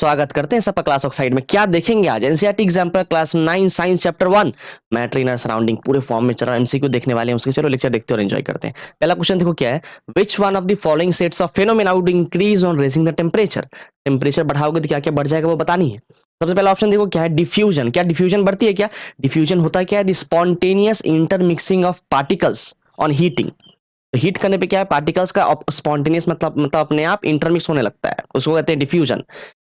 स्वागत करते हैं सबका क्लास ऑक्साइड में। क्या देखेंगे आज? NCERT example class 9 science chapter 1 matter in our surrounding पूरे फॉर्म में चल रहा है। एमसीक्यू देखने वाले हैं उसके। चलो लेक्चर देखते हैं और एंजॉय करते हैं। पहला क्वेश्चन देखो क्या है। Which one of the following sets of phenomena would increase on raising the temperature? Temperature बढ़ाओगे तो क्या क्या बढ़ जाएगा वो बतानी है। सबसे पहला ऑप्शन देखो क्या है, डिफ्यूजन। क्या डिफ्यूजन बढ़ती है? क्या डिफ्यूजन होता है क्या है, the spontaneous intermixing of particles on heating. तो हीट करने पे क्या है, पार्टिकल्स का स्पॉन्टेनियस मतलब अपने आप इंटरमिक्स होने लगता है, उसको कहते हैं डिफ्यूजन।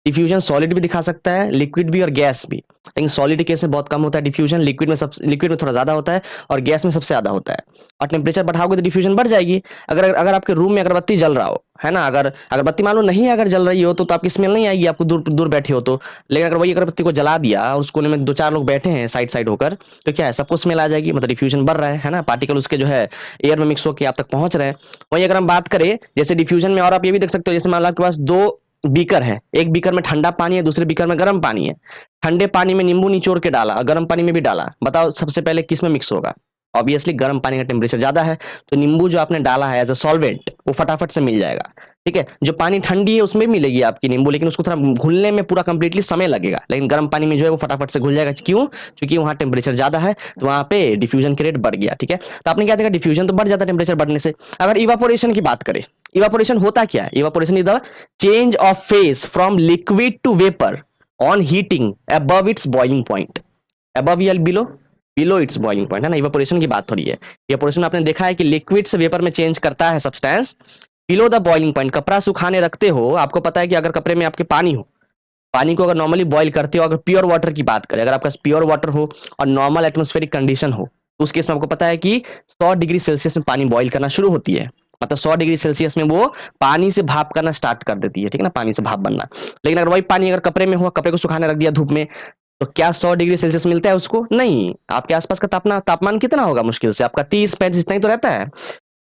डिफ्यूजन सॉलिड भी दिखा सकता है, लिक्विड भी और गैस भी। लेकिन सॉलिड केस में बहुत कम होता है डिफ्यूजन, लिक्विड में थोड़ा ज्यादा होता है और गैस में सबसे ज्यादा होता है। और टेम्परेचर बढ़ाओगे तो डिफ्यूजन बढ़ जाएगी। अगर अगर आपके रूम में अगरबत्ती जल रहा हो, है ना, अगर अगरबत्ती मान लो नहीं अगर जल रही हो तो आपकी स्मेल नहीं आएगी, आपको दूर दूर बैठे हो तो। लेकिन अगर वही अगरबत्ती को जला दिया और उस कोने में दो चार लोग बैठे हैं साइड साइड होकर, तो क्या है, सबको स्मेल आ जाएगी। मतलब डिफ्यूजन बढ़ रहा है ना, पार्टिकल उसके जो है एयर में मिक्स होकर आप तक पहुंच रहे हैं। वहीं अगर हम बात करें जैसे डिफ्यूजन में, और आप ये भी देख सकते हो, जैसे मान लो आपके पास दो बीकर है, एक बीकर में ठंडा पानी है, दूसरे बीकर में गर्म पानी है। ठंडे पानी में नींबू निचोड़ के डाला और गर्म पानी में भी डाला, बताओ सबसे पहले किस में मिक्स होगा? ऑब्वियसली गर्म पानी का टेम्परेचर ज्यादा है, तो नींबू जो आपने डाला है एज अ सॉल्वेंट वो फटाफट से मिल जाएगा। ठीक है, जो पानी ठंडी है उसमें भी मिलेगी आपकी नींबू, लेकिन उसको थोड़ा घुलने में पूरा कंप्लीटली समय लगेगा। लेकिन गर्म पानी में जो है वो फटाफट से घुल जाएगा। क्यों? क्योंकि वहां टेम्परेचर ज्यादा है, तो वहां पे डिफ्यूजन के रेट बढ़ गया। ठीक है, तो आपने क्या देखा, डिफ्यूजन तो बढ़ जाता है टेम्परेचर बढ़ने से। अगर इवापोरेशन की बात करें, इवापोरेशन होता क्या है? Evaporation is the change of phase from liquid to vapour on heating above its boiling point. Above या बिलो? बिलो इट्स बॉइलिंग पॉइंट, है ना। इवापोरेशन की बात हो रही है। इवापोरेशन में आपने देखा है कि लिक्विड से वेपर में चेंज करता है substance below the boiling point. कपड़ा सुखाने रखते हो, आपको पता है कि अगर कपड़े में आपके पानी हो, पानी को अगर नॉर्मली बॉईल करते हो, अगर प्योर वाटर की बात करें, अगर आपके पास प्योर वाटर हो और नॉर्मल एटमॉस्फेरिक कंडीशन हो, तो उस केस में आपको पता है कि 100 डिग्री सेल्सियस में पानी बॉईल करना शुरू होती है। मतलब 100 डिग्री सेल्सियस में वो पानी से भाप करना स्टार्ट कर देती है। ठीक है ना, पानी से भाप बनना। लेकिन अगर वही पानी अगर कपड़े में हो, कपड़े को सुखाने रख दिया धूप में, तो क्या 100 डिग्री सेल्सियस मिलता है उसको? नहीं। आपके आसपास का तापमान कितना होगा? मुश्किल से आपका 30-35 इतना ही तो रहता है।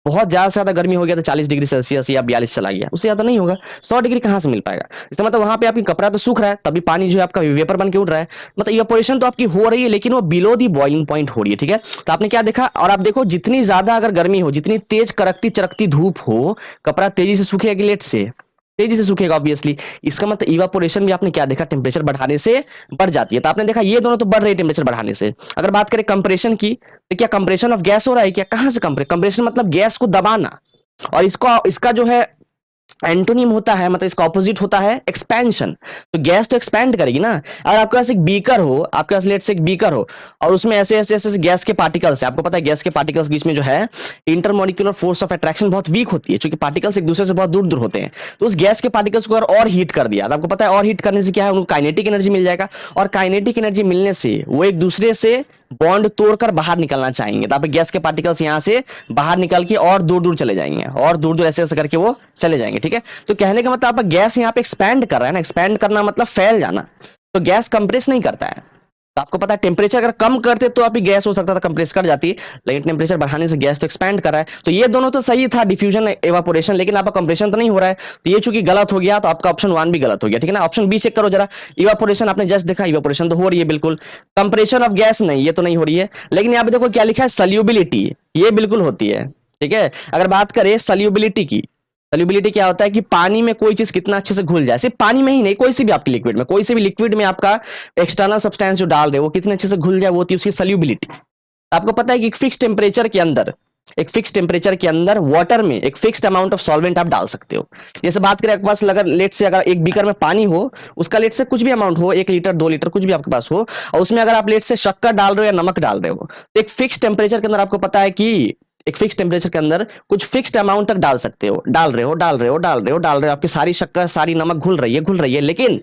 बहुत ज्यादा से ज्यादा गर्मी हो गया तो 40 डिग्री सेल्सियस या 42 चला गया, उससे ज्यादा नहीं होगा। 100 डिग्री कहां से मिल पाएगा? इसका मतलब वहां पे आपकी कपड़ा तो सूख रहा है, तभी पानी जो है आपका वेपर बन के उड़ रहा है। मतलब इवेपोरेशन तो आपकी हो रही है, लेकिन वो बिलो दी बॉइलिंग पॉइंट हो रही है। ठीक है, तो आपने क्या देखा, और आप देखो जितनी ज्यादा अगर गर्मी हो, जितनी तेज कड़कती चरकती धूप हो, कपड़ा तेजी से सूखेगा, लेट से तेजी से सूखेगा ऑब्वियसली। इसका मतलब इवापोरेशन भी आपने क्या देखा, टेम्परेचर बढ़ाने से बढ़ जाती है। तो आपने देखा ये दोनों तो बढ़ रही है टेम्परेचर बढ़ाने से। अगर बात करें कंप्रेशन की, तो क्या कंप्रेशन ऑफ गैस हो रहा है? क्या कहां से कंप्रेशन मतलब गैस को दबाना। और इसका जो है एंटोनिम होता है, मतलब इसका ऑपोजिट होता है एक्सपेंशन। तो गैस तो एक्सपैंड करेगी ना। अगर आपके पास एक बीकर हो, आपके पास लेट से एक बीकर हो और उसमें ऐसे ऐसे ऐसे गैस के पार्टिकल्स है, आपको पता है गैस के पार्टिकल्स बीच में जो है इंटरमोलिक्यूलर फोर्स ऑफ अट्रैक्शन बहुत वीक होती है, क्योंकि पार्टिकल्स एक दूसरे से बहुत दूर दूर होते हैं। तो उस गैस के पार्टिकल्स को अगर और हीट कर दिया, तो आपको पता है और हीट करने से क्या है, उनको काइनेटिक एनर्जी मिल जाएगा। और काइनेटिक एनर्जी मिलने से वो एक दूसरे से बॉन्ड तोड़कर बाहर निकलना चाहेंगे, तो आप गैस के पार्टिकल्स यहां से बाहर निकल के और दूर दूर चले जाएंगे, और दूर दूर ऐसे ऐसे करके वो चले जाएंगे। ठीक है, तो कहने का मतलब आप गैस यहाँ पे एक्सपैंड कर रहा है ना, एक्सपैंड करना मतलब फैल जाना। तो गैस कंप्रेस नहीं करता है। तो आपको पता है टेम्परेचर अगर कम करते तो आपकी गैस हो सकता था कंप्रेस कर जाती, लेकिन टेम्परेचर बढ़ाने से गैस तो एक्सपैंड कर रहा है। तो ये दोनों तो सही था, डिफ्यूजन एवापोरेशन, लेकिन आपका कंप्रेशन तो नहीं हो रहा है। तो ये चूंकि गलत हो गया, तो आपका ऑप्शन 1 भी गलत हो गया। ठीक है ना, ऑप्शन बी चेक करो जरा। इवापोरेशन आपने जस्ट देखा, इवापोरेशन तो हो रही है बिल्कुल। कंप्रेशन ऑफ गैस नहीं, ये तो नहीं हो रही है। लेकिन यहाँ पे देखो क्या लिखा है, सल्यूबिलिटी, ये बिल्कुल होती है। ठीक है, अगर बात करें सल्यूबिलिटी की, सल्यूबिलिटी क्या होता है कि पानी में कोई चीज कितना अच्छे से घुल जाए। सिर्फ पानी में ही नहीं, कोई सी भी आपकी लिक्विड में, कोई से भी लिक्विड में आपका एक्सटर्नल सब्सटेंस जो डाल रहे हो वो कितने अच्छे से घुल जाए, वो होती है उसकी सल्यूबिलिटी। आपको पता है कि एक फिक्स टेम्परेचर के अंदर, एक फिक्स टेम्परेचर के अंदर वाटर में एक फिक्स्ड अमाउंट ऑफ सॉल्वेंट आप डाल सकते हो। जैसे बात करें आपके पास अगर लेट से अगर एक बीकर में पानी हो, उसका लेट से कुछ भी अमाउंट हो, 1 लीटर 2 लीटर कुछ भी आपके पास हो, और उसमें अगर आप लेट से शक्कर डाल रहे हो या नमक डाल रहे हो, तो एक फिक्स टेम्परेचर के अंदर आपको पता है कि एक फिक्स टेम्परेचर के अंदर कुछ फिक्स्ड अमाउंट तक डाल सकते हो। डाल रहे हो डाल रहे हो डाल रहे हो डाल रहे हो, आपकी सारी शक्कर सारी नमक घुल रही है घुल रही है। लेकिन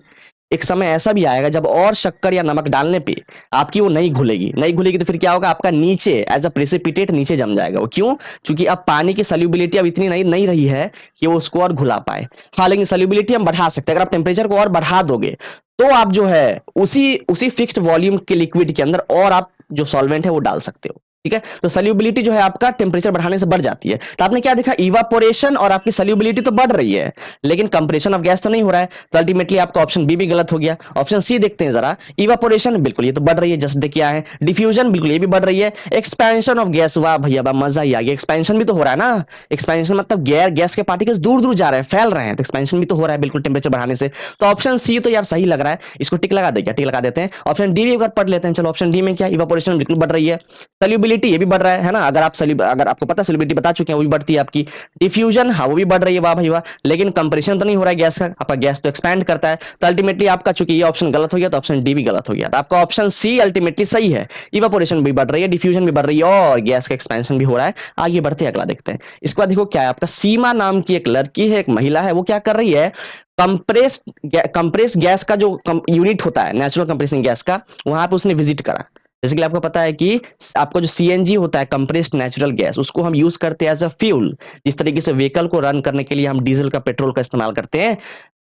एक समय ऐसा भी आएगा जब और शक्कर या नमक डालने पे आपकी वो नहीं घुलेगी, नहीं घुलेगी, तो फिर क्या होगा, आपका नीचे एज अ प्रेसिपिटेट नीचे जम जाएगा वो। क्यों? क्योंकि अब पानी की सल्यूबिलिटी अब इतनी नहीं रही है कि वो उसको और घुला पाए। हाँ, लेकिन सल्यूबिलिटी हम बढ़ा सकते हैं। अगर आप टेम्परेचर को और बढ़ा दोगे तो आप जो है उसी उसी फिक्स्ड वॉल्यूम के लिक्विड के अंदर और आप जो सॉल्वेंट है वो डाल सकते हो। ठीक है, तो सल्यूबिलिटी जो है आपका टेम्परेचर बढ़ाने से बढ़ जाती है। तो आपने क्या देखा, इवापोरेशन और आपकी सल्यूबिलिटी तो बढ़ रही है, लेकिन कंप्रेशन ऑफ गैस तो नहीं हो रहा है। तो अल्टीमेटली आपका ऑप्शन बी भी गलत हो गया। ऑप्शन सी देखते हैं जरा। इवापोरेशन बिल्कुल ये तो बढ़ रही है, जस्ट देखिए क्या है। डिफ्यूजन बिल्कुल ये भी बढ़ रही है। एक्सपेंशन ऑफ गैस, वाह भैया वाह, मजा ही आ गया। एक्सपेंशन भी तो हो रहा है ना। एक्सपेंशन मतलब गैस के पार्टिकल्स दूर दूर जा रहे हैं, फैल रहे हैं, तो एक्सपेंशन भी तो हो रहा है बिल्कुल टेम्परेचर बढ़ाने से। तो ऑप्शन सी तो यार सही लग रहा है, इसको टिक लगा दे, क्या टिक लगा देते हैं। ऑप्शन डी भी अगर पढ़ लेते हैं, चलो ऑप्शन डी में क्या, इवापोरेशन बिल्कुल बढ़ रही है। सल्यूबिलिटी ये भी बढ़ रहा है ना। अगर आपको पता सल्यूबिलिटी बता चुके हैं, वो भी बढ़ती है आपकी। डिफ्यूजन हाँ वो भी बढ़ रही है, वाह भाई वाह। लेकिन कंप्रेशन तो नहीं हो रहा है गैस का, आपका गैस तो एक्सपैंड करता है। तो अल्टीमेटली आपका चूंकि ये ऑप्शन गलत हो गया, तो ऑप्शन डी भी गलत हो गया। तो आपका ऑप्शन सी अल्टीमेटली सही है। इवापोरेशन भी बढ़ रही है, डिफ्यूजन भी बढ़ रही है, और गैस का एक्सपेंशन भी हो रहा है। आगे बढ़ते हैं, अगला देखते हैं। इसके बाद देखो क्या है, आपका सीमा नाम की एक लड़की है, एक महिला है, वो क्या कर रही है, कंप्रेस गैस का जो यूनिट होता है नेचुरल कंप्रेसिंग गैस का, वहां पे उसने विजिट करा। जैसे कि आपको पता है कि आपको जो सीएनजी होता है, कंप्रेस्ड नेचुरल गैस, उसको हम यूज करते हैं एज अ फ्यूल। जिस तरीके से व्हीकल को रन करने के लिए हम डीजल का, पेट्रोल का इस्तेमाल करते हैं,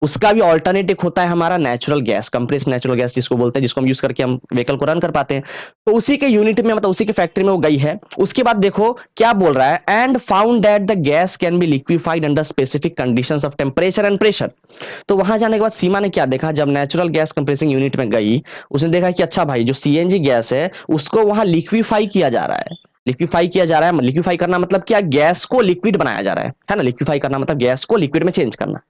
उसका भी ऑल्टरनेटिव होता है हमारा natural gas, compressed natural gas जिसको बोलते हैं, जिसको हम यूज करके हम व्हीकल को रन कर पाते हैं। तो उसी के यूनिट में, मतलब उसी के फैक्ट्री में वो गई है। उसके बाद देखो क्या बोल रहा है, and found that the gas can be liquefied under specific conditions of temperature and pressure. तो वहां जाने के बाद सीमा ने क्या देखा, जब नेचुरल गैस कंप्रेसिंग यूनिट में गई, उसने देखा कि अच्छा भाई जो सीएनजी गैस है उसको वहां लिक्विफाई किया जा रहा है। लिक्विफाई किया जा रहा है, लिक्विफाई करना मतलब क्या, गैस को लिक्विड बनाया जा रहा है ना। लिक्विफाई करना मतलब गैस को लिक्विड में चेंज करना।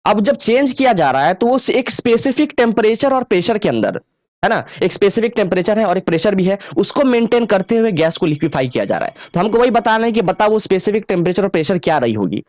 अब जब चेंज किया जा रहा है तो वो एक स्पेसिफिक टेम्परेचर और प्रेशर के अंदर, है ना, एक स्पेसिफिक टेम्परेचर है और एक प्रेशर भी है, उसको मेंटेन करते हुए गैस को लिक्विफाई किया जा रहा है। तो हमको वही बताना है कि बताओ वो स्पेसिफिक टेम्परेचर और प्रेशर क्या रही होगी।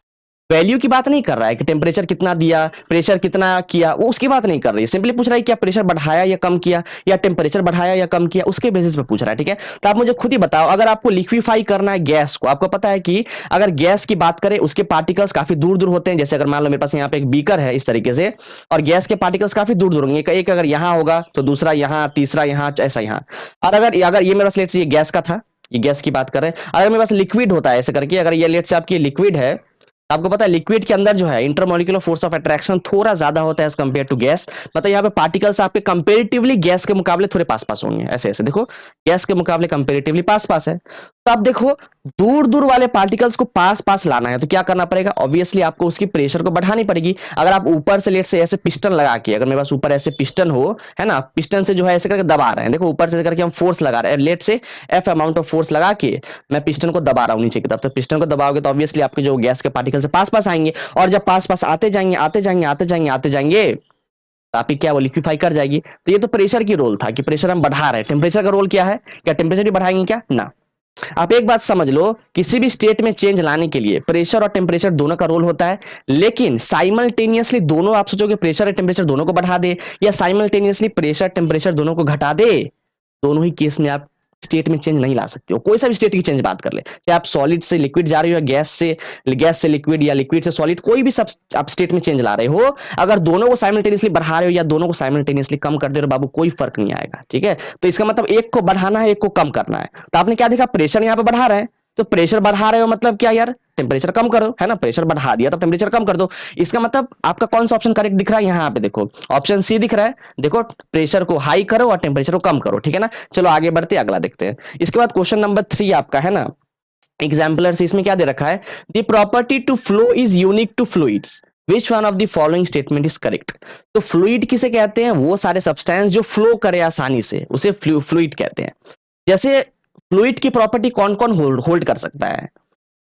वैल्यू की बात नहीं कर रहा है कि टेम्परेचर कितना दिया, प्रेशर कितना किया, वो उसकी बात नहीं कर रही है। सिंपली पूछ रहा है क्या प्रेशर बढ़ाया या कम किया, या टेम्परेचर बढ़ाया या कम किया, उसके बेसिस पे पूछ रहा है। ठीक है, तो आप मुझे खुद ही बताओ, अगर आपको लिक्विफाई करना है गैस को, आपको पता है कि अगर गैस की बात करें, उसके पार्टिकल्स काफी दूर दूर होते हैं। जैसे अगर मान लो मेरे पास यहाँ पे एक बीकर है इस तरीके से, और गैस के पार्टिकल्स काफी दूर दूर होंगे, एक अगर यहाँ होगा तो दूसरा यहाँ, तीसरा यहाँ, ऐसा यहाँ। और अगर अगर ये मेरे पास लेट से ये गैस का था, ये गैस की बात करें, अगर मेरे पास लिक्विड होता है ऐसे करके, अगर ये लेट से आपकी लिक्विड है, आपको पता है लिक्विड के अंदर जो है इंटरमोलिकुलर फोर्स ऑफ अट्रैक्शन थोड़ा ज्यादा होता है एज कंपेयर टू गैस। मतलब यहाँ पे पार्टिकल्स आपके कंपेरेटिवली गैस के मुकाबले थोड़े पास पास होंगे, ऐसे ऐसे देखो, गैस के मुकाबले कंपेरेटिवली पास पास है। तो आप देखो, दूर दूर वाले पार्टिकल्स को पास पास लाना है तो क्या करना पड़ेगा, ऑब्वियसली आपको उसकी प्रेशर को बढ़ानी पड़ेगी। अगर आप ऊपर से लेट से ऐसे पिस्टन लगा के, अगर मेरे पास ऊपर ऐसे पिस्टन हो, है ना, पिस्टन से जो है ऐसे करके दबा रहे हैं, देखो ऊपर से करके हम फोर्स लगा रहे हैं, लेट से एफ अमाउंट ऑफ फोर्स लगा के मैं पिस्टन को दबा रहा हूँ नीचे की तरफ। तो पिस्टन को दबाओगे तो ऑब्वियसली आपके जो गैस के पार्टिकल से पास पास आएंगे, और जब पास पास आते जाएंगे आते जाएंगे आते जाएंगे आते जाएंगे, तो आपकी क्या वो लिक्विफाई कर जाएगी। तो ये तो प्रेशर की रोल था कि प्रेशर हम बढ़ा रहे हैं। टेम्परेचर का रोल क्या है, क्या टेम्परेचर भी बढ़ाएंगे क्या ना। आप एक बात समझ लो, किसी भी स्टेट में चेंज लाने के लिए प्रेशर और टेम्परेचर दोनों का रोल होता है। लेकिन साइमल्टेनियसली दोनों, आप सोचोगे प्रेशर और टेम्परेचर दोनों को बढ़ा दे, या साइमल्टेनियसली प्रेशर टेम्परेचर दोनों को घटा दे, दोनों ही केस में आप स्टेट में चेंज नहीं ला सकते हो। कोई सा भी स्टेट की चेंज बात कर ले, चाहे आप सॉलिड से लिक्विड जा रहे हो, या गैस से लिक्विड, या लिक्विड से सॉलिड, कोई भी सब आप स्टेट में चेंज ला रहे हो, अगर दोनों को साइमल्टेनियसली बढ़ा रहे हो या दोनों को साइमल्टेनियसली कम कर दे रहे हो, बाबू कोई फर्क नहीं आएगा। ठीक है, तो इसका मतलब एक को बढ़ाना है, एक को कम करना है। तो आपने क्या देखा, प्रेशर यहाँ पे बढ़ा रहे हैं, तो प्रेशर बढ़ा रहे हो मतलब क्या यार, टेम्परेचर कम करो, है ना, प्रेशर बढ़ा दिया तो टेम्परेचर कम कर दो। इसका मतलब आपका कौन सा ऑप्शन करेक्ट दिख रहा है, यहाँ पे देखो ऑप्शन सी दिख रहा है। देखो, प्रेशर को हाई करो और टेम्परेचर को कम करो, ठीक है ना। चलो आगे बढ़ते अगला देखते हैं। इसके बाद क्वेश्चन नंबर 3 आपका है ना, एग्जाम्पलर से इसमें क्या दे रखा है, the property to flow is unique to fluids, which one of the following statement is correct. तो फ्लूइड किसे कहते हैं, वो सारे सब्सटेंस जो फ्लो करे आसानी से, उसे फ्लूइड कहते हैं। जैसे फ्लूइड की प्रॉपर्टी कौन कौन होल्ड कर सकता है,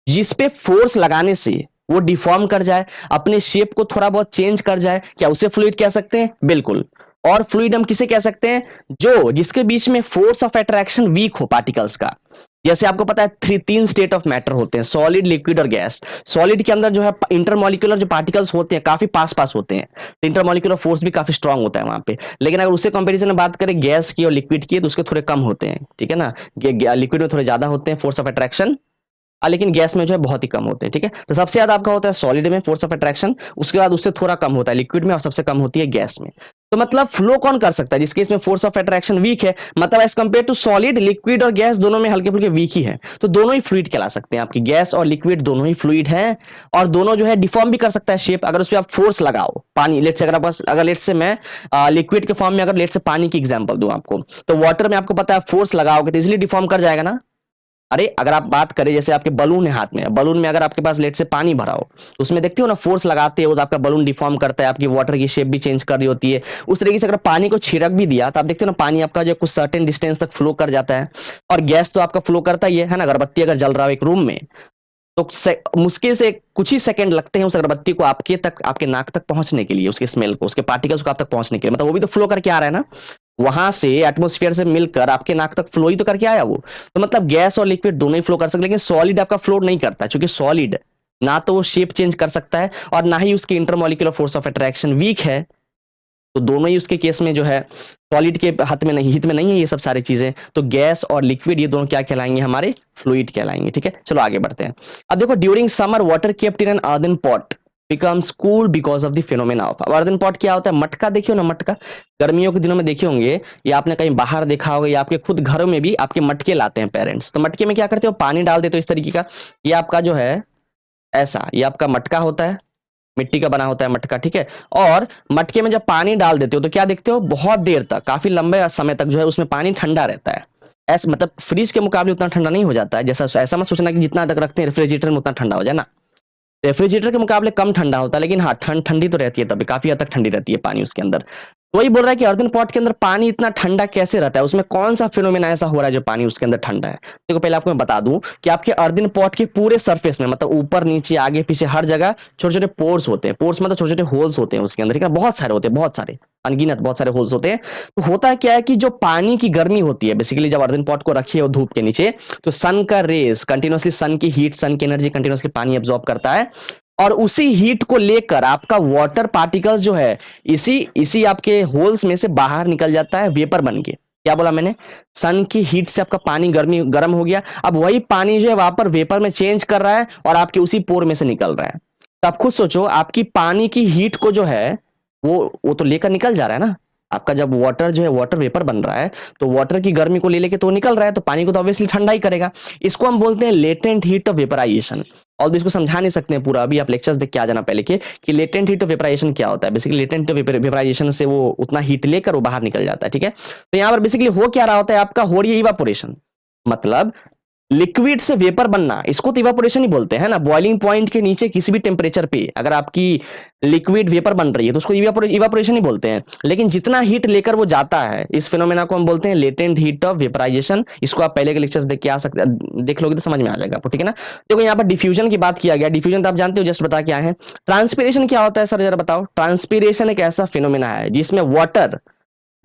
जिस पे फोर्स लगाने से वो डिफॉर्म कर जाए, अपने शेप को थोड़ा बहुत चेंज कर जाए, क्या उसे फ्लूइड कह सकते हैं, बिल्कुल। और फ्लूइड हम किसे कह सकते हैं, जो जिसके बीच में फोर्स ऑफ अट्रैक्शन वीक हो पार्टिकल्स का। जैसे आपको पता है तीन स्टेट ऑफ मैटर होते हैं, सॉलिड, लिक्विड और गैस। सॉलिड के अंदर जो है इंटरमोलिकुलर जो पार्टिकल्स होते हैं काफी पास पास होते हैं, तो इंटरमोलिकुलर फोर्स भी काफी स्ट्रांग होता है वहां पे। लेकिन अगर उससे कंपैरिजन में बात करें गैस की और लिक्विड की, तो उसके थोड़े कम होते हैं, ठीक है ना। लिक्विड में थोड़े ज्यादा होते हैं फोर्स ऑफ अट्रैक्शन, लेकिन गैस में जो है बहुत ही कम होते हैं। ठीक है, तो सबसे ज्यादा आपका होता है सॉलिड में फोर्स ऑफ अट्रैक्शन, उसके बाद उससे थोड़ा कम होता है लिक्विड में, और सबसे कम होती है गैस में। तो मतलब फ्लो कौन कर सकता है, जिस केस में फोर्स ऑफ अट्रैक्शन वीक है, मतलब as compare to solid, liquid और गैस दोनों में हल्के फुल्के वीक ही है, तो दोनों ही फ्लूइड कहला सकते हैं। आपकी गैस और लिक्विड दोनों ही फ्लूइड हैं, और दोनों जो है डिफॉर्म भी कर सकता है शेप, अगर उस पर आप फोर्स लगाओ। पानी लेट से अगर लेट से मैं लिक्विड के फॉर्म में अगर लेट से पानी की एग्जाम्पल दूं आपको, तो वाटर में आपको पता है फोर्स लगाओगे तो इजिली डिफॉर्म कर जाएगा ना। अरे अगर आप बात करें जैसे आपके बलून है हाथ में, बलून में अगर आपके पास लेट से पानी भरा हो तो उसमें देखते हो ना फोर्स लगाते हो तो आपका बलून डिफॉर्म करता है, आपकी वाटर की शेप भी चेंज कर रही होती है। उस तरीके से अगर पानी को छिड़क भी दिया तो आप देखते हो ना पानी आपका जो कुछ सर्टेन डिस्टेंस तक फ्लो कर जाता है। और गैस तो आपका फ्लो करता ही है ना, अगरबत्ती अगर जल रहा हो एक रूम में तो मुश्किल से कुछ ही सेकंड लगते हैं उस अगरबत्ती को आपके तक, आपके नाक तक पहुंचने के लिए, उसके स्मेल को, उसके पार्टिकल्स को आप तक पहुंचने के लिए, मतलब वो भी तो फ्लो करके आ रहा है ना, वहां से एटमॉस्फेयर से मिलकर आपके नाक तक फ्लो ही तो करके आया वो। तो मतलब गैस और लिक्विड दोनों ही फ्लो कर सकते हैं, लेकिन सॉलिड आपका फ्लो नहीं करता, क्योंकि सॉलिड ना तो वो शेप चेंज कर सकता है और ना ही उसकी intermolecular force of attraction weak है। तो दोनों ही उसके केस में जो है सॉलिड के हाथ में नहीं, हित में नहीं है ये सब सारी चीजें। तो गैस और लिक्विड ये दोनों क्या कहलाएंगे, हमारे फ्लूइड कहलाएंगे। ठीक है, चलो आगे बढ़ते हैं। अब देखो, during summer water kept in an earthen pot becomes cool because of the phenomena of. अब अर्दन पॉट क्या होता है, मटका देखियो ना, मटका गर्मियों के दिनों में देखे होंगे, या आपने कहीं बाहर देखा होगा, या आपके खुद घरों में भी आपके मटके लाते हैं पेरेंट्स, तो मटके में क्या करते हो, पानी डाल देते हो इस तरीके का। ये आपका जो है ऐसा, ये आपका मटका होता है, मिट्टी का बना होता है मटका। ठीक है, और मटके में जब पानी डाल देते हो तो क्या देखते हो, बहुत देर तक, काफी लंबे समय तक जो है उसमें पानी ठंडा रहता है। ऐसा मतलब फ्रीज के मुकाबले उतना ठंडा नहीं हो जाता है, जैसा ऐसा मत सोचना कि जितना तक रखते हैं रेफ्रिजरेटर में उतना ठंडा हो जाए ना। रेफ्रिजरेटर के मुकाबले कम ठंडा होता है, लेकिन हाँ ठंडी तो रहती है, तभी काफी हद तक ठंडी रहती है पानी उसके अंदर। तो वही बोल रहा है कि अर्दन पॉट के अंदर पानी इतना ठंडा कैसे रहता है, उसमें कौन सा फिनोमेना ऐसा हो रहा है जो पानी उसके अंदर ठंडा है। देखो पहले आपको मैं बता दूं कि आपके अर्दन पॉट के पूरे सरफेस में, मतलब ऊपर नीचे आगे पीछे हर जगह छोटे छोटे पोर्स होते हैं। पोर्स मतलब छोटे छोटे होल्स होते हैं उसके अंदर, ठीक है, बहुत सारे होते हैं, बहुत सारे, अनगिनत बहुत सारे होल्स होते हैं। तो होता है क्या है कि जो पानी की गर्मी होती है बेसिकली, जब अर्दन पॉट को रखिए हो धूप के नीचे, तो सन का रेस कंटिन्यूसली, सन की हीट, सन की एनर्जी कंटिन्यूसली पानी एब्जॉर्ब करता है, और उसी हीट को लेकर आपका वाटर पार्टिकल्स जो है इसी इसी आपके होल्स में से बाहर निकल जाता है वेपर बन के। क्या बोला मैंने, सन की हीट से आपका पानी गर्म हो गया, अब वही पानी जो है वहां पर वेपर में चेंज कर रहा है और आपके उसी पोर में से निकल रहा है। तो आप खुद सोचो, आपकी पानी की हीट को जो है वो तो लेकर निकल जा रहा है ना। आपका जब वाटर जो है वाटर वेपर बन रहा है, तो वाटर की गर्मी को ले लेके तो निकल रहा है, तो पानी को तो ऑब्वियसली ठंडा ही करेगा। इसको हम बोलते हैं लेटेंट हीट ऑफ वेपराइजेशन। और इसको समझा नहीं सकते हैं पूरा, अभी आप लेक्चर्स देख के आ जाना पहले के कि लेटेंट हीट ऑफ वेपराइजेशन क्या होता है। बेसिकली लेटेंट वेपराइजेशन से वो उतना हीट लेकर वो बाहर निकल जाता है। ठीक है, तो यहाँ पर बेसिकली हो क्या रहा होता है, आपका हो रही है इवापोरेशन, मतलब लिक्विड से वेपर बनना, इसको तो इवापोरेशन ही बोलते हैं ना। बॉइलिंग पॉइंट के नीचे किसी भी टेम्परेचर पे अगर आपकी लिक्विड वेपर बन रही है तो उसको इवापोरेशन ही बोलते हैं। लेकिन जितना हीट लेकर वो जाता है, इस फिनोमेना को हम बोलते हैं लेटेंट हीट ऑफ वेपराइजेशन। इसको आप पहले के लेक्चर्स देख के आ सकते, देख लोगे तो समझ में आ जाएगा आपको। ठीक है ना, देखो यहाँ पर डिफ्यूजन की बात किया गया। डिफ्यूजन तो आप जानते हो, जस्ट बता क्या है। ट्रांसपीरेशन क्या होता है सर, जरा बताओ। ट्रांसपीरेशन एक ऐसा फिनोमेना है जिसमें वाटर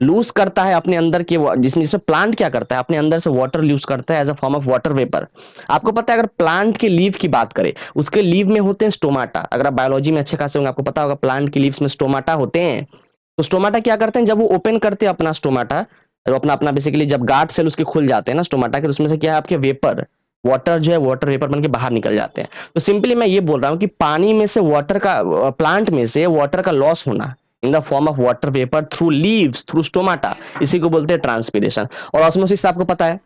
लूज करता है अपने अंदर के, जिसमें जिसमें प्लांट क्या करता है, अपने अंदर से वाटर लूज करता है as a form of water vapour. आपको पता है, अगर प्लांट के लीव की बात करें, उसके लीव में होते हैं स्टोमाटा। अगर आप बायोलॉजी में अच्छे खासे होंगे आपको पता होगा प्लांट के लीव्स में स्टोमाटा होते हैं। तो स्टोमाटा क्या करते हैं, जब वो ओपन करते हैं अपना स्टोमाटा, तो अपना अपना बेसिकली जब गार्ड सेल उसके खुल जाते हैं ना स्टोमाटा के, तो उसमें से क्या है, आपके वेपर, वाटर जो है वाटर वेपर बन के बाहर निकल जाते हैं। तो सिंपली मैं ये बोल रहा हूँ कि पानी में से वाटर का, प्लांट में से वाटर का लॉस होना in the form of water vapour through leaves, through stomata, इसी को बोलते हैं ट्रांसपीरेशन। और ऑस्मोसिस आपको पता है,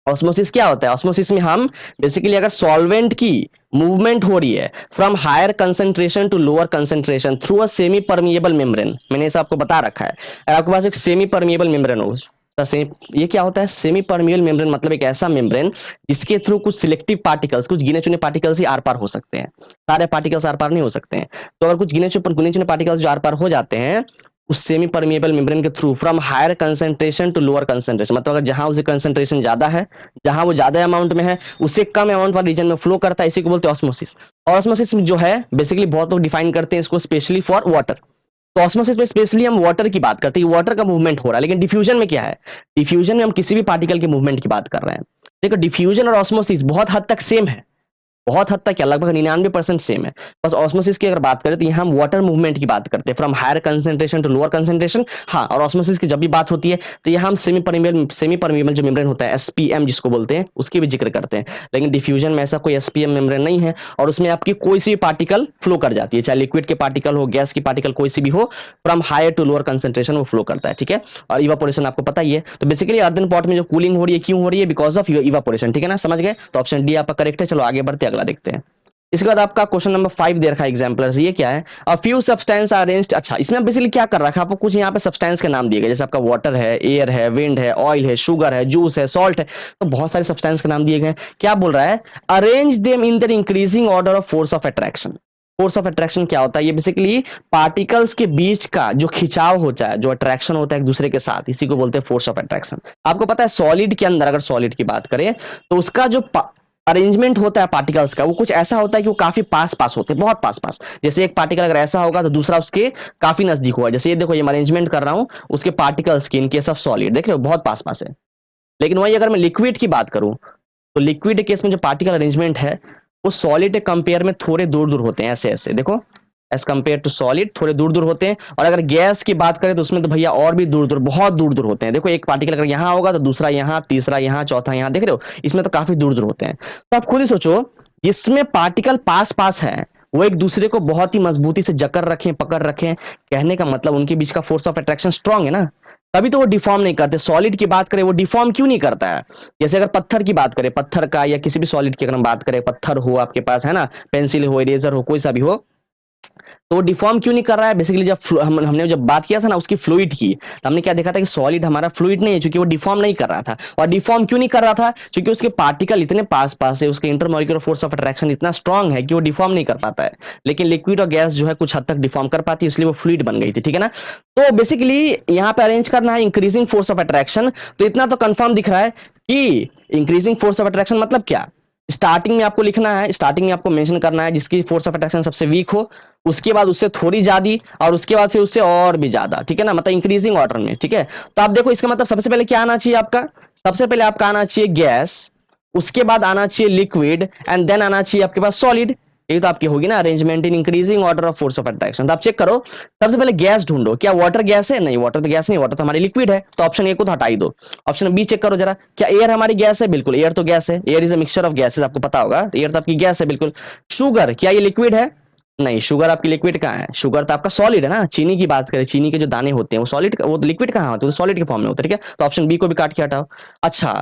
ऑस्मोसिस क्या होता है। ऑस्मोसिस में हम बेसिकली अगर सॉल्वेंट की मूवमेंट हो रही है from higher concentration to lower concentration through a semi permeable membrane, मैंने इसे आपको बता रखा है। अगर आपके पास एक सेमी परमिएबल मेम्ब्रेन हो, ये क्या होता है, सेमी परमिएबल मेम्ब्रेन मतलब एक ऐसा मेम्ब्रेन जिसके थ्रू कुछ सिलेक्टिव पार्टिकल्स, कुछ गिने चुने पार्टिकल्स ही आर पार हो सकते हैं, सारे पार्टिकल्स आर पार नहीं हो सकते हैं। तो अगर कुछ गिने चुने पार्टिकल्स जो आर पार हो जाते हैं उस सेमी परमिएबल मेम्ब्रेन के through from higher concentration to lower concentration, मतलब अगर जहां उसकी कंसेंट्रेशन ज्यादा है, जहां वो ज्यादा अमाउंट में है, उससे कम अमाउंट वाले रीजन में फ्लो करता है, इसी को बोलते हैं ऑस्मोसिस। और ऑस्मोसिस जो है बेसिकली बहुत लोग डिफाइन करते हैं इसको स्पेशली फॉर वाटर। तो ऑस्मोसिस में स्पेशली हम वाटर की बात करते हैं, वाटर का मूवमेंट हो रहा है। लेकिन डिफ्यूजन में क्या है, डिफ्यूजन में हम किसी भी पार्टिकल के मूवमेंट की बात कर रहे हैं। देखो डिफ्यूजन और ऑस्मोसिस बहुत हद तक सेम है, बहुत हद तक क्या, लगभग 99% सेम है। बस ऑस्मोसिस की अगर बात करें तो यहाँ हम वाटर मूवमेंट की बात करते हैं from higher concentration to lower concentration. हाँ, और ऑस्मोसिस की जब भी बात होती है तो यहाँ हम सेमी परमिएबल जो मेम्ब्रेन होता है एसपीएम जिसको बोलते हैं उसकी भी जिक्र करते हैं। लेकिन डिफ्यूजन में ऐसा कोई एसपीएम मेम्ब्रेन नहीं है, और उसमें आपकी कोई सी पार्टिकल फ्लो कर जाती है, चाहे लिक्विड के पार्टिकल हो, गैस की पार्टिकल कोई सी भी हो, from higher to lower concentration वो फ्लो करता है। ठीक है, और इवापोरेशन आपको पता ही है। तो बेसिकली अर्दन पॉट में जो कूलिंग हो रही है क्यों हो रही है, बिकॉज ऑफ इवापोरेशन। ठीक है ना, समझ गए। तो ऑप्शन डी आपका करेक्ट है। चलो आगे बढ़ते अगला देखते हैं। इसके बाद आपका क्वेश्चन नंबर 5 दे रखा है एग्जाम्पलर्स, ये क्या है, a few substance are arranged. अच्छा, इसमें बेसिकली क्या कर रखा है, आपको कुछ यहाँ पे सब्सटेंस के नाम दिए गए, जैसे आपका वाटर है, एयर है, विंड है, ऑयल है, शुगर है, जूस है, सॉल्ट है, तो बहुत सारे सब्सटेंस के नाम दिए गए हैं। क्या बोल रहा है, arrange them in their increasing order of force of attraction. Force of attraction क्या होता है, ये बेसिकली पार्टिकल्स के बीच का जो खिंचाव होता है, जो अट्रैक्शन होता है एक दूसरे के साथ, इसी को बोलते हैं फोर्स ऑफ अट्रैक्शन। आपको पता है सॉलिड के अंदर, अगर सॉलिड की बात करें तो उसका जो अरेंजमेंट होता है पार्टिकल्स का, वो कुछ ऐसा होता है कि वो काफी पास पास होते हैं, बहुत पास पास। जैसे एक पार्टिकल अगर ऐसा होगा तो दूसरा उसके काफी नजदीक होगा। जैसे ये देखो, ये मैं अरेंजमेंट कर रहा हूं उसके पार्टिकल्स की, इन केस ऑफ सॉलिड, देख रहे हो बहुत पास पास है। लेकिन वही अगर मैं लिक्विड की बात करूं तो लिक्विड के केस में जो पार्टिकल अरेंजमेंट है वो सॉलिड के कंपेयर में थोड़े दूर दूर होते हैं, ऐसे ऐसे देखो, एज कंपेयर टू सॉलिड थोड़े दूर दूर होते हैं। और अगर गैस की बात करें तो उसमें तो भैया और भी दूर दूर, बहुत दूर दूर होते हैं। देखो एक पार्टिकल अगर यहाँ होगा तो दूसरा यहाँ, तीसरा यहाँ, चौथा यहाँ, देख रहे हो, इसमें तो काफी दूर दूर होते हैं। तो आप खुद ही सोचो, जिसमें पार्टिकल पास पास है वो एक दूसरे को बहुत ही मजबूती से जकड़ रखें, पकड़ रखें, कहने का मतलब उनके बीच का फोर्स ऑफ अट्रैक्शन स्ट्रांग है ना, तभी तो वो डिफॉर्म नहीं करते। सॉलिड की बात करें, वो डिफॉर्म क्यों नहीं करता है। जैसे अगर पत्थर की बात करें, पत्थर का या किसी भी सॉलिड की अगर हम बात करें, पत्थर हो आपके पास है ना, पेंसिल हो, इरेजर हो, कोई सा भी हो, तो वो डिफॉर्म क्यों नहीं कर रहा है। बेसिकली जब हमने जब बात किया था ना उसकी फ्लूइड की, तो हमने क्या देखा था कि सॉलिड हमारा फ्लूइड नहीं है, क्योंकि वो डिफॉर्म नहीं कर रहा था। और डिफॉर्म क्यों नहीं कर रहा था, क्योंकि उसके पार्टिकल इतने पास पास है, उसके इंटरमॉलिक्यूलर फोर्स ऑफ अट्रैक्शन इतना स्ट्रांग है कि वो डिफॉर्म नहीं कर पाता है। लेकिन लिक्विड और गैस जो है कुछ हद तक डिफॉर्म कर पाती है, इसलिए वो फ्लूइड बन गई थी, ठीक है ना। तो बेसिकली यहाँ पे अरेंज करना है इंक्रीजिंग फोर्स ऑफ अट्रैक्शन। तो इतना तो कंफर्म दिख रहा है कि इंक्रीजिंग फोर्स ऑफ अट्रैक्शन मतलब क्या, स्टार्टिंग में आपको लिखना है, स्टार्टिंग में आपको मेंशन करना है जिसकी फोर्स ऑफ अट्रैक्शन सबसे वीक हो, उसके बाद उससे थोड़ी ज्यादा, और उसके बाद फिर उससे और भी ज्यादा, ठीक है ना, मतलब इंक्रीजिंग ऑर्डर में, ठीक है। तो आप देखो इसका मतलब सबसे पहले क्या आना चाहिए आपका, सबसे पहले आपका आना चाहिए गैस, उसके बाद आना चाहिए लिक्विड, एंड देन आना चाहिए आपके पास सॉलिड। ये तो आपकी होगी ना arrangement in increasing order of force of attraction. तो आप चेक करो, सबसे पहले गैस ढूंढो, क्या वाटर गैस है, नहीं वाटर तो गैस नहीं, वाटर तो हमारी लिक्विड है, तो ऑप्शन ए को तो हटा ही दो। ऑप्शन बी चेक करो जरा, क्या एयर हमारी गैस है, बिल्कुल एयर तो गैस है, air is a mixture of gases, आपको पता होगा, तो एयर तो आपकी गैस है बिल्कुल। शुगर क्या ये लिक्विड है, नहीं, शुगर आपकी लिक्विड कहाँ है, शुगर तो आपका सॉलिड है ना। चीनी की बात करें, चीनी के जो दाने होते हैं वो सॉलिड, वो लिक्विड कहाँ होते हैं, तो सॉलिड के फॉर्म में होते हैं, ठीक है। तो ऑप्शन बी को भी काट के हटाओ। अच्छा,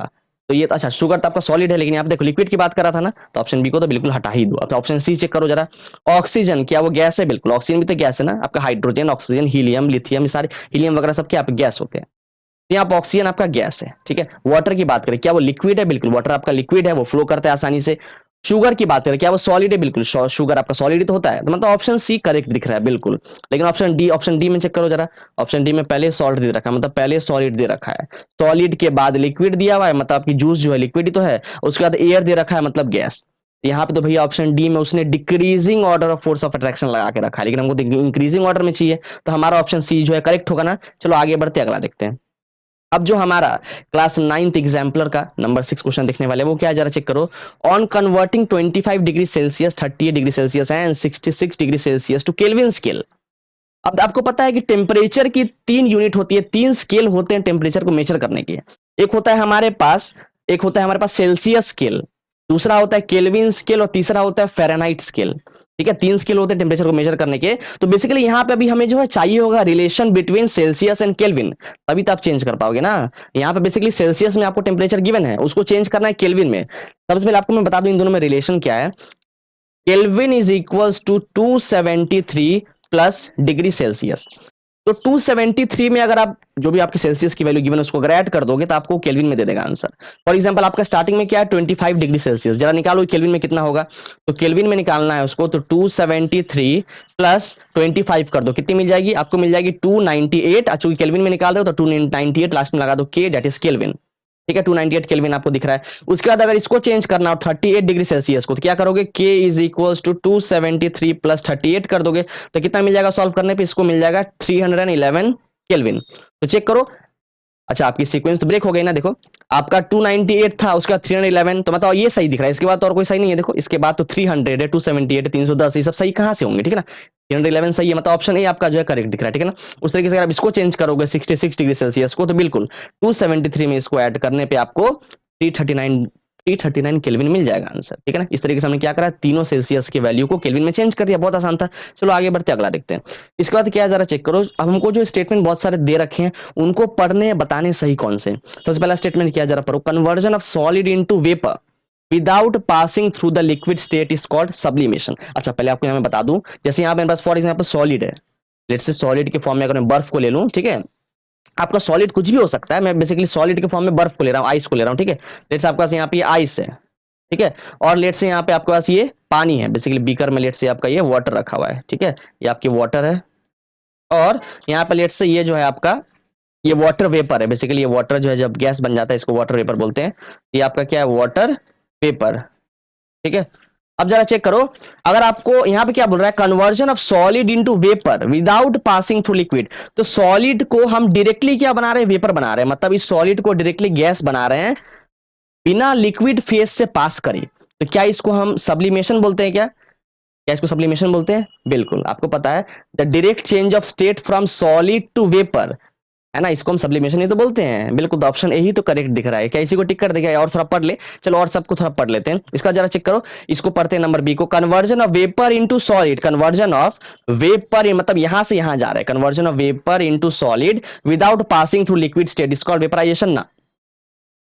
तो ये तो अच्छा, शुगर तो आपका सॉलिड है, लेकिन आप देखो लिक्विड की बात कर रहा था ना, तो ऑप्शन बी को तो बिल्कुल हटा ही दो। अब ऑप्शन सी चेक करो जरा, ऑक्सीजन क्या वो गैस है, बिल्कुल ऑक्सीजन भी तो गैस है ना, आपका हाइड्रोजन, ऑक्सीजन, हीलियम, लिथियम, सारे हीलियम वगैरह सब क्या आप गैस होते हैं। यहाँ पे ऑक्सीजन आपका गैस है, ठीक है। वाटर की बात करें, क्या वो लिक्विड है, बिल्कुल वाटर आपका लिक्विड है, वो फ्लो करता है आसानी से। शुगर की बात करें, क्या वो सॉलिड है, बिल्कुल शुगर आपका सॉलिड ही तो होता है, तो मतलब ऑप्शन सी करेक्ट दिख रहा है बिल्कुल। लेकिन ऑप्शन डी में चेक करो जरा, ऑप्शन डी में पहले सॉल्ट दे रखा है, मतलब पहले सॉलिड दे रखा है, सॉलिड के बाद लिक्विड दिया हुआ है, मतलब आपकी जूस जो है लिक्विड ही तो है, उसके बाद एयर दे रखा है मतलब गैस। यहाँ पे तो भैया ऑप्शन डी में उसने decreasing order of force of attraction लगा के रखा है, लेकिन हमको इंक्रीजिंग ऑर्डर में चाहिए, तो हमारा ऑप्शन सी जो है करेक्ट होगा ना। चलो आगे बढ़ते अगला देखते हैं। अब जो हमारा क्लास 9th एग्जाम्पलर का नंबर 6 क्वेश्चन देखने वाले वो क्या है जरा चेक करो। On converting 25 degree Celsius, 38 degree Celsius and 66 degree Celsius to Kelvin scale. अब आपको पता है कि टेम्परेचर की 3 यूनिट होती है, 3 स्केल होते हैं टेम्परेचर को मेजर करने के। एक होता है हमारे पास, एक होता है हमारे पास सेल्सियस स्केल, दूसरा होता है केल्विन स्केल, और तीसरा होता है फ़ारेनहाइट स्केल, ठीक है। 3 स्केल होते हैं टेम्परेचर को मेजर करने के। तो बेसिकली यहाँ पे अभी हमें जो है चाहिए होगा relation between Celsius and kelvin, तभी तो आप चेंज कर पाओगे ना। यहाँ पे बेसिकली सेल्सियस में आपको टेम्परेचर गिवन है, उसको चेंज करना है केल्विन में। सबसे पहले आपको मैं बता दूं इन दोनों में रिलेशन क्या है। Kelvin is equals to 273 plus degree Celsius. तो 273 में अगर आप जो भी आपकी सेल्सियस की वैल्यू गिवन है उसको अगर ऐड कर दोगे तो आपको केल्विन में दे देगा आंसर। फॉर एग्जांपल आपका स्टार्टिंग में क्या है 25 डिग्री सेल्सियस, जरा निकालो केल्विन में कितना होगा। तो केल्विन में निकालना है उसको, तो 273 प्लस 25 कर दो, कितनी मिल जाएगी आपको, मिल जाएगी 298। चूंकि केल्विन में निकाल रहे हो तो 298 लास्ट में लगा दो के, डेट इज केल्विन, ठीक है। 298 केल्विन आपको दिख रहा है। उसके बाद अगर इसको चेंज करना हो 38 डिग्री सेल्सियस को, तो क्या करोगे, के इज इक्वल्स टू 273 प्लस 38 कर दोगे, तो कितना मिल जाएगा सॉल्व करने पे, इसको मिल जाएगा 311 केल्विन। तो चेक करो, अच्छा आपकी सीक्वेंस तो ब्रेक हो गई ना, देखो आपका 298 था, उसका 311, तो मतलब ये सही दिख रहा है, इसके बाद तो और कोई सही नहीं है। देखो इसके बाद तो 300 है, 278 है, 310, ये सब सही कहाँ से होंगे, ठीक है ना। 311 सही है, मतलब ऑप्शन ए आपका जो है करेक्ट दिख रहा है, ठीक है ना। उस तरीके से अगर आप इसको चेंज करोगे 66 डिग्री सेल्सियस को, तो बिल्कुल 273 में इसको ऐड करने पे आपको 339 केल्विन मिल जाएगा आंसर, ठीक है ना। इस तरीके से हमने क्या करा, तीनों सेल्सियस की वैल्यू को केल्विन में चेंज कर दिया, बहुत आसान था। चलो आगे बढ़ते अगला देखते हैं। इसके बाद क्या है जरा चेक करो, अब हमको जो स्टेटमेंट बहुत सारे दे रखे हैं उनको पढ़ने बताने सही कौन से। सबसे पहला स्टेटमेंट क्या है जरा पढ़ो, conversion of solid into vapour. Without passing through the liquid state is called sublimation. अच्छा पहले आपको यहाँ मैं बता दूं, जैसे यहाँ पे मेरे पास फॉर एग्जांपल सॉलिड है, लेट्स से सॉलिड के फॉर्म में अगर मैं बर्फ को ले लूं, ठीक है, आपका सॉलिड कुछ भी हो सकता है, मैं बेसिकली सॉलिड के फॉर्म में बर्फ को ले रहा हूँ, आइस को ले रहा हूँ, ठीक है। लेट्स आपके पास यहाँ पे आइस है, ठीक है, और लेट्स से यहाँ पे आपके पास ये पानी है, बेसिकली बीकर में लेट्स से आपका ये वाटर रखा हुआ है, ठीक है, ये आपकी वाटर है, और यहाँ पे लेट्स से ये जो है आपका ये वाटर वेपर है, बेसिकली ये वाटर जो है जब गैस बन जाता है इसको वाटर वेपर बोलते हैं, ये आपका क्या है वाटर वेपर, ठीक है। अब जरा चेक करो, अगर आपको यहाँ पे क्या बोल रहा है, conversion of solid into vapour without passing through liquid, तो सॉलिड को हम डायरेक्टली क्या बना रहे हैं, वेपर बना रहे हैं, मतलब इस सॉलिड को डायरेक्टली गैस बना रहे हैं बिना लिक्विड फेज से पास करे, तो क्या इसको हम सब्लिमेशन बोलते हैं? क्या इसको सब्लिमेशन बोलते हैं? बिल्कुल, आपको पता है the direct change of state from solid to vapour, है ना, इसको हम सब्लिमेशन ही तो बोलते हैं। बिल्कुल, तो ऑप्शन ए ही तो करेक्ट दिख रहा है। क्या इसी को टिक कर देगा और थोड़ा पढ़ ले, चलो और सबको थोड़ा पढ़ लेते हैं, इसका जरा चेक करो, इसको पढ़ते हैं नंबर बी को, conversion of vapour into solid, conversion of vapour मतलब यहां से यहां जा रहा है, conversion of vapour into solid without passing through liquid state is called vaporisation ना।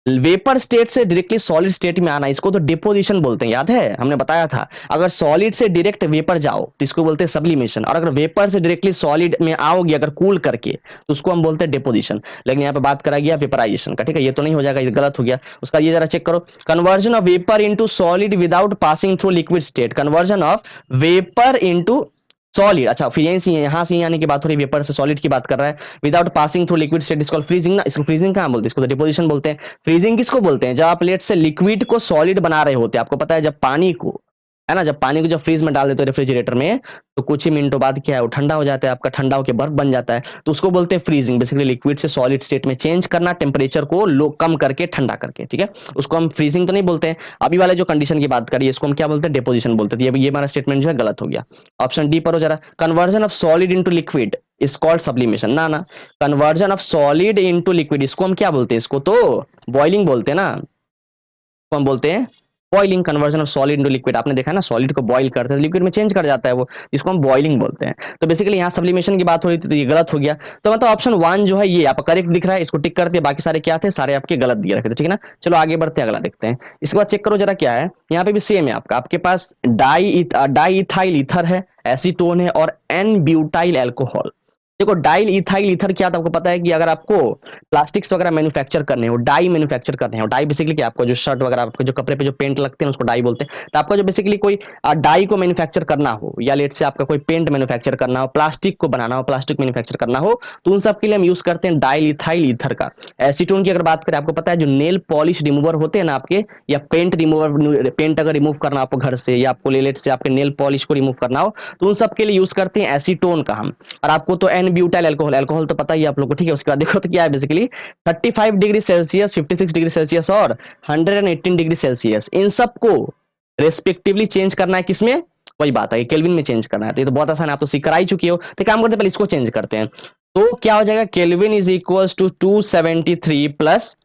वेपर स्टेट से डायरेक्टली सॉलिड स्टेट में आना, इसको तो डिपोजिशन बोलते हैं, याद है हमने बताया था। अगर सॉलिड से डायरेक्ट वेपर जाओ तो इसको बोलते हैं सब्लिमेशन, और अगर वेपर से डायरेक्टली सॉलिड में आओगे अगर कूल करके तो उसको हम बोलते हैं डिपोजिशन। लेकिन यहाँ पे बात करा गया वेपराइजेशन का, ठीक है, ये तो नहीं हो जाएगा, ये गलत हो गया। उसका ये जरा चेक करो, conversion of vapour into solid without passing through liquid state, conversion of vapour into solid, अच्छा फिर यहां से आने की बात हो रही है, वेपर से सॉलिड की बात कर रहा है, without passing through liquid state is called freezing ना। इसको फ्रीजिंग कहां बोलते हैं, इसको तो डिपोजिशन बोलते हैं। फ्रीजिंग किसको बोलते हैं, जब आप लेट से लिक्विड को सॉलिड बना रहे होते हैं, आपको पता है जब पानी को, है ना, जब पानी को जब फ्रीज में डाल देते हो रेफ्रिजरेटर में, तो कुछ ही मिनटों बाद क्या है वो ठंडा हो जाता है, आपका ठंडा होकर बर्फ बन जाता है, तो उसको बोलते हैं फ्रीजिंग। बेसिकली लिक्विड से सॉलिड स्टेट में चेंज करना, टेम्परेचर को लो कम करके ठंडा करके, ठीक है, उसको हम फ्रीजिंग तो नहीं बोलते हैं। अभी वाले जो कंडीशन की बात करिए इसको हम क्या बोलते हैं, डिपोजिशन बोलते हैं। ये हमारा स्टेटमेंट जो है गलत हो गया। ऑप्शन डी पर हो जरा, conversion of solid into liquid is called sublimation ना, ना, conversion of solid into liquid इसको हम क्या बोलते हैं, इसको तो बॉइलिंग बोलते हैं ना, इसको हम बोलते हैं boiling, conversion of solid into liquid. आपने देखा ना, सॉलिड को बॉईल करते हैं लिक्विड में चेंज कर जाता है वो, जिसको हम बॉइलिंग बोलते हैं। तो बेसिकली यहाँ सब्लिमेशन की बात हो रही थी तो ये गलत हो गया। तो मतलब ऑप्शन 1 जो है ये आपका करेक्ट दिख रहा है, इसको टिक करते हैं, बाकी सारे क्या थे, सारे आपके गलत दिए रखे थे, ठीक है ना। चलो आगे बढ़ते हैं, अगला देखते हैं। इसके बाद चेक करो जरा क्या है, यहाँ पे भी सेम है आपके पास डाई इथाइल ईथर है, एसीटोन है, और एन ब्यूटाइल एल्कोहल। देखो डाइल इथाइल ईथर क्या था, आपको पता है कि अगर आपको प्लास्टिक्स वगैरह मैन्युफैक्चर करने हो, डाई मैन्युफैक्चर करने हो, डाई बेसिकली क्या, आपको जो शर्ट वगैरह, आपके जो कपड़े पे जो पेंट लगते हैं उसको डाई बोलते हैं। तो आपका जो बेसिकली कोई डाई को मैन्युफैक्चर करना हो, या लेट से आपका कोई पेंट मैन्युफैक्चर करना हो, प्लास्टिक को बनाना हो, प्लास्टिक मैन्युफैक्चर करना हो, तो उन सब के लिए हम यूज करते हैं डाइल इथाइल ईथर का। एसीटोन की अगर बात करें, आपको पता है जो नेल पॉलिश रिमूवर होते हैं ना आपके, या पेंट रिमूवर, पेंट अगर रिमूव करना आपको घर से, या आपको लेट से आपके नेल पॉलिश को रिमूव करना हो, तो उन सब के लिए यूज करते हैं एसीटोन का हम। और आपको तो एन ब्यूटाइल एल्कोहल, एल्कोहल तो पता ही है आप लोगों को, ठीक है। उसके बाद देखो तो क्या है, basically 35 degree Celsius, 56 degree Celsius और 118 डिग्री सेल्सियस, इन सबको रेस्पेक्टिवली चेंज करना है किसमें, वही बात है केल्विन में चेंज करना है। तो ये तो बहुत आसान है, आप तो सीख कर ही चुके हो। तो काम करते हैं, पहले इसको चेंज करते हैं। तो क्या हो जाएगा, kelvin is equal to 273 plus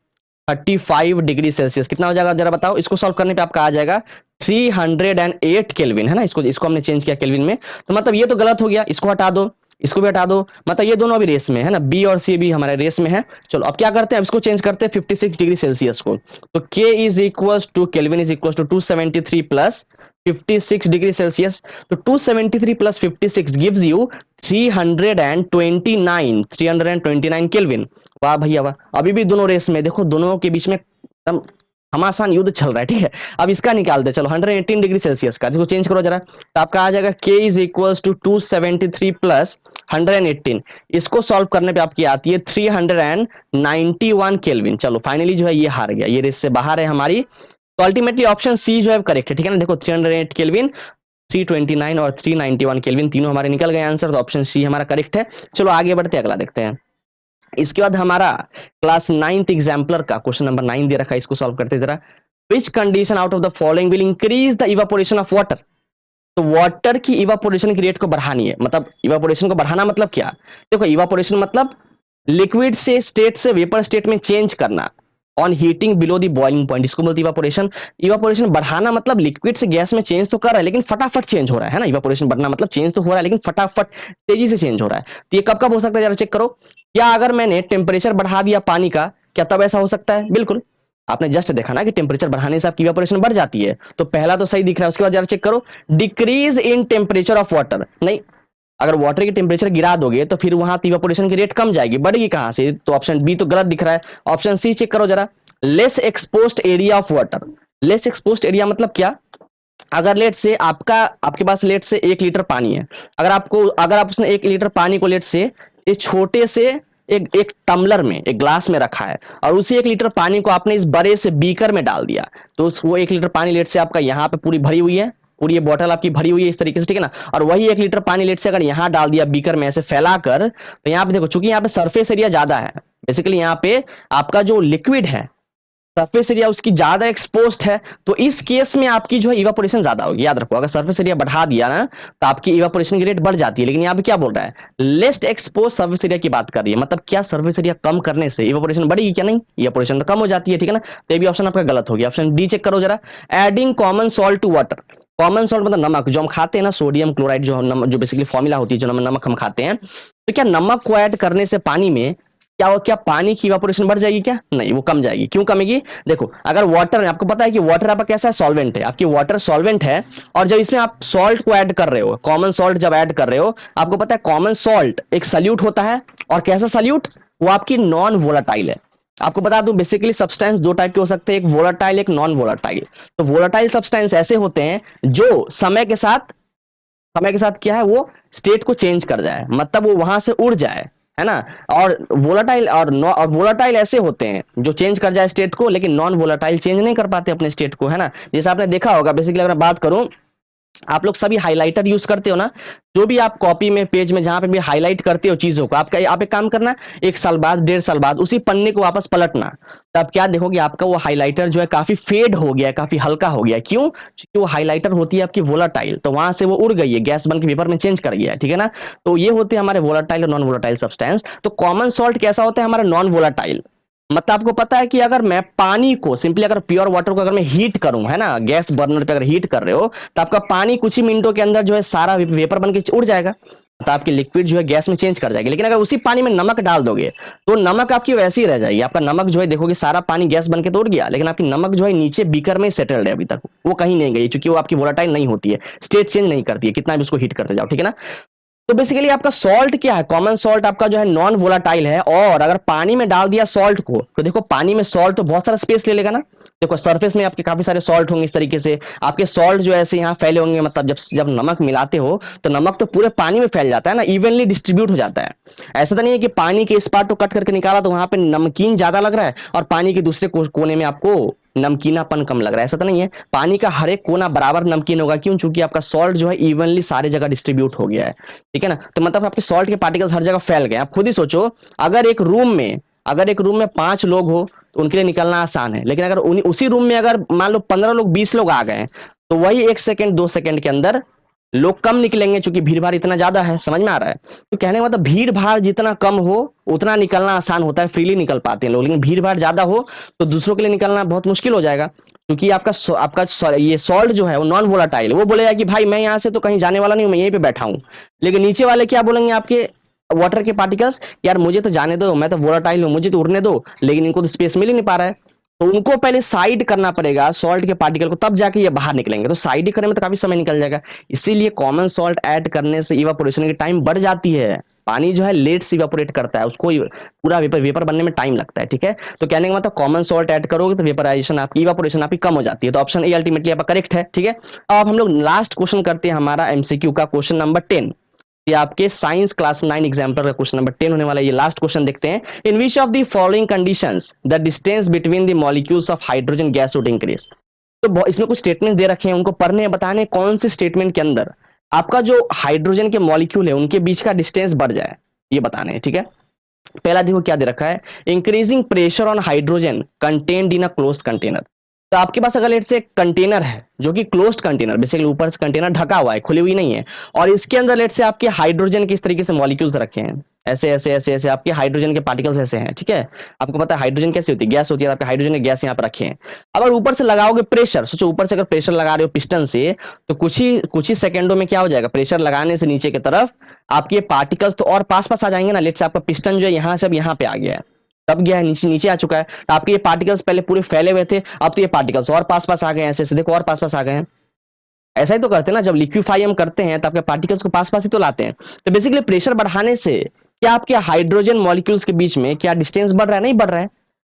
35 degree Celsius, कितना हो जाएगा जरा बताओ। इसको सॉल्व करने पे आपका आ जाएगा 308 केल्विन, है ना। इसको हमने चेंज किया केल्विन में, तो मतलब ये तो गलत हो गया, इसको हटा दो, इसको भी हटा दो, मतलब ये दोनों अभी रेस में है ना, बी और सी भी हमारे रेस में है। चलो अब क्या करते हैं, अब इसको चेंज करते हैं 56 डिग्री सेल्सियस को। तो K is equal to kelvin is equal to 273 plus 56 degree Celsius. तो 273 प्लस 56 गिव्स यू 329 केल्विन। वाह भैया वाह, अभी भी दोनों रेस में, देखो दोनों के बीच में एकदम घमासान युद्ध चल रहा है, ठीक है। अब इसका निकालते चलो 118 डिग्री सेल्सियस का, जिसको चेंज करो जरा, तो आपका आ जाएगा k is equal to 273 plus 118। इसको सॉल्व करने पे आपकी आती है 391 केल्विन। चलो फाइनली जो है ये हार गया, ये रेस से बाहर है हमारी। तो अल्टीमेटली ऑप्शन सी जो है करेक्ट है, ठीक है ना। देखो 308 केल्विन, 329 और 391 केल्विन तीनों हमारे निकल गए आंसर, तो ऑप्शन सी हमारा करेक्ट है। चलो आगे बढ़ते अगला देखते हैं। इसके बाद हमारा क्लास 9th एग्जाम्पलर का क्वेश्चन नंबर 9 दे रखा है, इसको सॉल्व करते जरा। Which condition out of the following will increase the evaporation of water. तो वाटर की इवापोरेशन की रेट को बढ़ानी है, मतलब इवापोरेशन को बढ़ाना मतलब क्या, देखो इवापोरेशन मतलब लिक्विड से स्टेट से वेपर स्टेट में चेंज करना on heating below the boiling point, इसको बोलते हैं इवापोरेशन। इवापोरेशन बढ़ाना मतलब लिक्विड से गैस में चेंज तो कर रहा है लेकिन फटाफट चेंज हो रहा है ना। इवापोरेशन बढ़ना मतलब चेंज तो हो रहा है लेकिन फटाफट तेजी से चेंज हो रहा है। तो ये कब कब हो सकता है जरा चेक करो। क्या अगर मैंने टेम्परेचर बढ़ा दिया पानी का, क्या तब ऐसा हो सकता है, बिल्कुल। आपने जस्ट देखा ना कि टेम्परेचर बढ़ाने से आपकी इवेपोरेशन बढ़ जाती है, तो पहला तो सही दिख रहा है। उसके बाद जरा चेक करो, decrease in temperature of water, नहीं, अगर वाटर की टेम्परेचर गिरा दोगे तो फिर वहां इवेपोरेशन की रेट कम जाएगी, बढ़ेगी कहां से? तो ऑप्शन बी तो गलत दिख रहा है। ऑप्शन सी चेक करो जरा, less exposed area of water. Less exposed area मतलब क्या? अगर लेट से आपके पास लेट से 1 लीटर पानी है, अगर आप उसने 1 लीटर पानी को लेट से इस छोटे से एक एक टम्बलर में, एक ग्लास में रखा है, और उसी 1 लीटर पानी को आपने इस बड़े से बीकर में डाल दिया, तो वो 1 लीटर पानी लेट से आपका यहाँ पे पूरी भरी हुई है, पूरी ये बॉटल आपकी भरी हुई है इस तरीके से, ठीक है ना, और वही 1 लीटर पानी लेट से अगर यहाँ डाल दिया बीकर में ऐसे फैलाकर, तो यहाँ पे देखो, चूंकि यहाँ पे सरफेस एरिया ज्यादा है, बेसिकली यहाँ पे आपका जो लिक्विड है, सरफेस एरिया उसकी ज्यादा एक्सपोज्ड है, तो इस केस में आपकी जो है इवापोरेशन ज्यादा होगी। याद रखो, अगर सरफेस एरिया बढ़ा दिया ना, तो आपकी इवापोरेशन की रेट बढ़ जाती है। लेकिन यहाँ पे क्या बोल रहा है, लेस्ट एक्सपोज सर्फेस एरिया की बात कर रही है, मतलब क्या सर्फेस एरिया कम करने से इवापोरेशन बढ़ेगी क्या? नहीं, इवापोरेशन तो कम हो जाती है, ठीक है ना। तो ये भी ऑप्शन आपका गलत हो गया। ऑप्शन डी चेक करो जरा, adding common salt to water. Common salt मतलब नमक, जो हम खाते हैं ना, सोडियम क्लोराइड, जो बेसिकली फॉर्मूला होती है, जो नमक हम खाते हैं, तो क्या नमक को ऐड करने से पानी में क्या पानी की इवापोरेशन बढ़ जाएगी क्या? नहीं, वो कम जाएगी। क्यों कमेगी? देखो, अगर वाटर में, आपको पता है कि वाटर आपका कैसा है, सॉल्वेंट है, आपकी वाटर सॉल्वेंट है, और जब इसमें आप सॉल्ट को ऐड कर रहे हो, कॉमन सॉल्ट जब ऐड कर रहे हो, आपको पता है कॉमन सॉल्ट एक सल्यूट होता है, और कैसा सल्यूट? वो आपकी नॉन वोलाटाइल है। आपको बता दूं, बेसिकली सब्सटेंस 2 टाइप के हो सकते हैं, एक वोलाटाइल, एक नॉन वोलाटाइल। तो वोलाटाइल सब्सटेंस ऐसे होते हैं जो समय के साथ क्या है, वो स्टेट को चेंज कर जाए, मतलब वो वहां से उड़ जाए, है ना। और वोलाटाइल ऐसे होते हैं जो चेंज कर जाए स्टेट को, लेकिन नॉन वोलाटाइल चेंज नहीं कर पाते अपने स्टेट को, है ना। जैसे आपने देखा होगा, बेसिकली अगर मैं बात करूं, आप लोग सभी हाइलाइटर यूज करते हो ना, जो भी आप कॉपी में, पेज में, जहां पे भी हाईलाइट करते हो चीजों को, आप एक काम करना, 1 साल बाद, 1.5 साल बाद उसी पन्ने को वापस पलटना, तो आप क्या देखोगे, आपका वो हाइलाइटर जो है काफी फेड हो गया है, काफी हल्का हो गया है। क्यों? क्योंकि वो हाइलाइटर होती है आपकी वोलाटाइल, तो वहां से वो उड़ गई है, गैस बन के पेपर में चेंज कर गया है, ठीक है ना। तो ये होते हैं हमारे वोलाटाइल और नॉन वोलाटाइल सब्सटेंस। तो कॉमन सॉल्ट कैसा होता है हमारा? Non volatile. मतलब आपको पता है कि अगर मैं पानी को सिंपली, अगर प्योर वाटर को अगर मैं हीट करूं, है ना, गैस बर्नर पे अगर हीट कर रहे हो, तो आपका पानी कुछ ही मिनटों के अंदर जो है सारा वेपर बन के उड़ जाएगा, तो आपकी लिक्विड जो है गैस में चेंज कर जाएगी। लेकिन अगर उसी पानी में नमक डाल दोगे, तो नमक आपकी वैसी ही रह जाएगी। आपका नमक जो है, देखोगे सारा पानी गैस बन के तो उड़ गया, लेकिन आपकी नमक जो है नीचे बीकर में सेटल्ड है, अभी तक वो कहीं नहीं गई, क्योंकि वो आपकी वोलाटाइल नहीं होती है, स्टेट चेंज नहीं करती है, कितना भी उसको हीट करते जाओ, ठीक है ना। तो बेसिकली आपका सॉल्ट क्या है, कॉमन सॉल्ट आपका जो है नॉन वोलाटाइल है, और अगर पानी में डाल दिया सॉल्ट को, तो देखो पानी में सॉल्ट तो बहुत सारा स्पेस ले लेगा ना। देखो सरफेस में आपके काफी सारे सॉल्ट होंगे इस तरीके से, आपके सॉल्ट जो ऐसे यहाँ फैले होंगे, मतलब जब जब नमक मिलाते हो, तो नमक तो पूरे पानी में फैल जाता है ना, इवनली डिस्ट्रीब्यूट हो जाता है। ऐसा तो नहीं है कि पानी के इस पार्ट को कट करके निकाला तो वहां पे नमकीन ज्यादा लग रहा है, और पानी के दूसरे कोने में आपको नमकीनापन कम लग रहा है, ऐसा तो नहीं है। पानी का हर एक कोना बराबर नमकीन होगा, क्यों? चूंकि आपका सॉल्ट जो है इवनली सारी जगह डिस्ट्रीब्यूट हो गया है, ठीक है ना। तो मतलब आपके सॉल्ट के पार्टिकल्स हर जगह फैल गए। आप खुद ही सोचो, अगर एक रूम में 5 लोग हो, तो उनके लिए निकलना आसान है, लेकिन अगर उसी रूम में अगर मान लो 15 लोग, 20 लोग आ गए, तो वही 1 सेकंड, 2 सेकंड के अंदर लोग कम निकलेंगे, क्योंकि भीड़ भाड़ इतना ज्यादा है। समझ में आ रहा है? तो कहने का मतलब, भीड़ भाड़ जितना कम हो उतना निकलना आसान होता है, फ्रीली निकल पाते हैं लोग, लेकिन भीड़ भाड़ ज्यादा हो तो दूसरों के लिए निकलना बहुत मुश्किल हो जाएगा, क्योंकि ये सॉल्ट जो है वो नॉन वोलाटाइल, वो बोलेगा कि भाई मैं यहाँ से तो कहीं जाने वाला नहीं हूँ, मैं यहीं पे बैठा हूँ। लेकिन नीचे वाले क्या बोलेंगे आपके वाटर के पार्टिकल्स, यार मुझे तो जाने दो, मैं तो वोलाटाइल हूँ, मुझे तो उड़ने दो, लेकिन इनको तो स्पेस मिल ही नहीं पा रहा है। तो उनको पहले साइड करना पड़ेगा सॉल्ट के पार्टिकल को, तब जाके ये बाहर निकलेंगे, तो साइड करने में तो काफी समय निकल जाएगा। इसीलिए कॉमन सॉल्ट ऐड करने से इवापोरेशन की टाइम बढ़ जाती है। पानी जो है लेट से इवापोरेट करता है, उसको पूरा वेपर वेपर बनने में टाइम लगता है, ठीक है। तो कहने का मतलब, कॉमन सॉल्ट ऐड करोगे तो वेपराइजेशन आपकी, इवापोरेशन आपकी कम हो जाती है। तो ऑप्शन ए अल्टीमेटली आपका करेक्ट है, ठीक है। अब हम लोग लास्ट क्वेश्चन करते हैं, हमारा एमसीक्यू का क्वेश्चन नंबर 10। ये आपके साइंस क्लास 9 एग्जाम्पल का क्वेश्चन नंबर 10 होने वाला है। ये लास्ट क्वेश्चन देखते हैं, in which of the following conditions the distance between the molecules of hydrogen gas would increase. तो इसमें कुछ स्टेटमेंट दे रखे हैं, उनको पढ़ने हैं, बताने कौन से स्टेटमेंट के अंदर आपका जो हाइड्रोजन के मॉलिक्यूल है उनके बीच का डिस्टेंस बढ़ जाए, ये बताने हैं, ठीक है। पहला देखो क्या दे रखा है, increasing pressure on hydrogen contained in a close container. तो आपके पास अगर लेट से एक कंटेनर है जो कि क्लोज्ड कंटेनर, बेसिकली ऊपर से कंटेनर ढका हुआ है, खुली हुई नहीं है, और इसके अंदर लेट से आपके हाइड्रोजन के इस तरीके से मॉलिक्यूल्स रखे हैं, ऐसे ऐसे ऐसे ऐसे आपके हाइड्रोजन के पार्टिकल्स ऐसे हैं, ठीक है। आपको पता है हाइड्रोजन कैसे होती है, गैस होती है, आपके हाइड्रोजन के गैस यहाँ पर रखे हैं। अगर ऊपर से लगाओगे प्रेशर, सोचो ऊपर से अगर प्रेशर लगा रहे हो पिस्टन से, तो कुछ ही सेकंडों में क्या हो जाएगा, प्रेशर लगाने से नीचे की तरफ आपके पार्टिकल्स तो और पास पास आ जाएंगे ना। लेट से आपका पिस्टन जो है यहाँ से अब यहाँ पे आ गया है, दब गया है, नीचे नीचे आ चुका है। तो आपके ये पार्टिकल्स पहले पूरे फैले हुए थे, अब तो ये पार्टिकल्स और पास पास आ गए हैं, ऐसे ऐसे देखो और पास पास आ गए हैं। ऐसा ही तो करते हैं ना, जब लिक्विफाई हम करते हैं तो आपके पार्टिकल्स को पास पास ही तो लाते हैं। तो बेसिकली प्रेशर बढ़ाने से क्या आपके हाइड्रोजन मॉलिक्यूल्स के बीच में क्या डिस्टेंस बढ़ रहा है? नहीं बढ़ रहा है।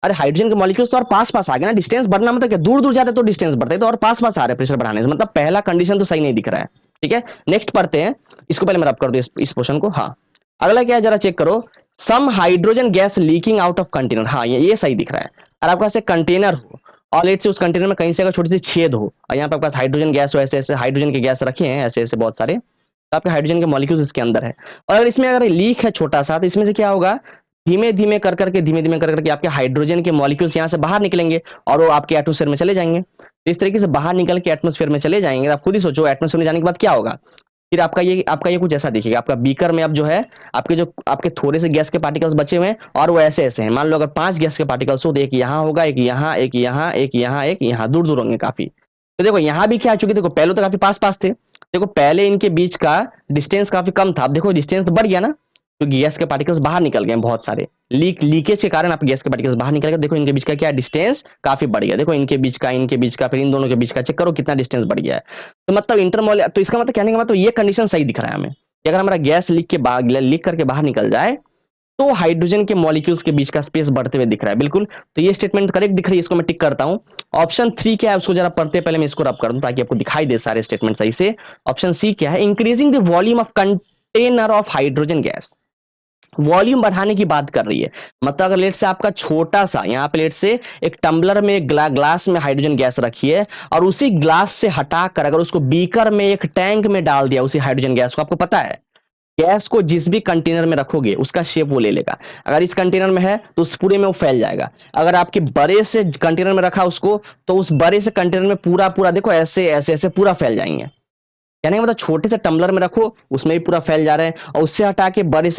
अरे हाइड्रोजन के मॉलिक्यूल्स तो और पास पास आ गए ना, डिस्टेंस बढ़ना मतलब क्या, दूर दूर जाते तो डिस्टेंस बढ़ते, तो और पास पास आ रहे हैं प्रेशर बढ़ाने से, मतलब पहला कंडीशन तो सही नहीं दिख रहा है। ठीक है, नेक्स्ट पढ़ते हैं। इसको पहले मैं रब कर दूं इस पोर्शन को। हाँ, अगला क्या है जरा चेक करो। Some hydrogen gas leaking out of container. हाँ, ये सही दिख रहा है। और आपके पास एक कंटेनर हो और लेट से उस कंटेनर में कहीं से अगर छोटी सी छेद हो और यहाँ पे आपके पास हाइड्रोजन गैस हो, ऐसे ऐसे हाइड्रोजन के गैस रखे हैं ऐसे ऐसे बहुत सारे, तो आपके हाइड्रोजन के मॉलिक्यूल्स इसके अंदर है। और अगर इसमें अगर लीक है छोटा सा, तो इसमें से क्या होगा, धीमे धीमे कर करके धीमे धीमे कर करके आपके हाइड्रोजन के मॉलिक्यूल्स यहाँ से बाहर निकलेंगे और वो आपके एटमोस्फेयर में चले जाएंगे। तो इस तरीके से बाहर निकल के एटमोस्फेयर में चले जाएंगे। आप खुद ही सोचो एटमोस्फेयर में जाने के बाद क्या होगा। फिर आपका ये कुछ ऐसा दिखेगा। आपका बीकर में अब जो है आपके थोड़े से गैस के पार्टिकल्स बचे हुए हैं और वो ऐसे ऐसे हैं। मान लो अगर 5 गैस के पार्टिकल्स हो तो एक यहाँ होगा, एक यहाँ, एक यहाँ, एक यहाँ, एक यहाँ, दूर दूर होंगे काफी। तो देखो यहाँ भी क्या, चूंकि देखो पहले तो काफी पास पास थे, देखो पहले इनके बीच का डिस्टेंस काफी कम था, अब देखो डिस्टेंस तो बढ़ गया ना, तो गैस के पार्टिकल्स बाहर निकल गए बहुत सारे। लीकेज के कारण आप गैस के पार्टिकल्स बाहर निकल गए। देखो इनके बीच का क्या डिस्टेंस काफी बढ़ गया। देखो इनके बीच का फिर इन दोनों के बीच का चेक करो कितना डिस्टेंस बढ़ गया है। तो मतलब इंटरमोल, तो इसका मतलब कहने का मतलब ये कंडीशन सही दिख रहा है हमें कि अगर हमारा गैस लीक करके बाहर निकल जाए तो हाइड्रोजन के मॉलिक्यूल्स के बीच का स्पेस बढ़ते हुए दिख रहा है। बिल्कुल, तो ये स्टेटमेंट करेक्ट दिख रही है, इसको मैं टिक करता हूं। ऑप्शन 3 क्या है उसको जरा पढ़ते पहले मैं इसको रब कर दूं ताकि आपको दिखाई दे सारे स्टेटमेंट सही से। ऑप्शन सी क्या है, increasing the volume of container of hydrogen gas. Volume बढ़ाने की बात कर रही है। मतलब अगर लेट से आपका छोटा सा यहाँ पे लेट से एक टम्बलर में ग्लास में हाइड्रोजन गैस रखी है और उसी ग्लास से हटाकर अगर उसको बीकर में एक टैंक में डाल दिया उसी हाइड्रोजन गैस को, आपको पता है गैस को जिस भी कंटेनर में रखोगे उसका शेप वो ले लेगा। अगर इस कंटेनर में है तो उस पूरे में वो फैल जाएगा। अगर आपके बड़े से कंटेनर में रखा उसको तो उस बड़े से कंटेनर में पूरा पूरा देखो ऐसे ऐसे ऐसे पूरा फैल जाएंगे। कहने का मतलब छोटे से टम्बलर में रखो उसमें भी पूरा फैल जा रहा है, और उससे हटा के बड़े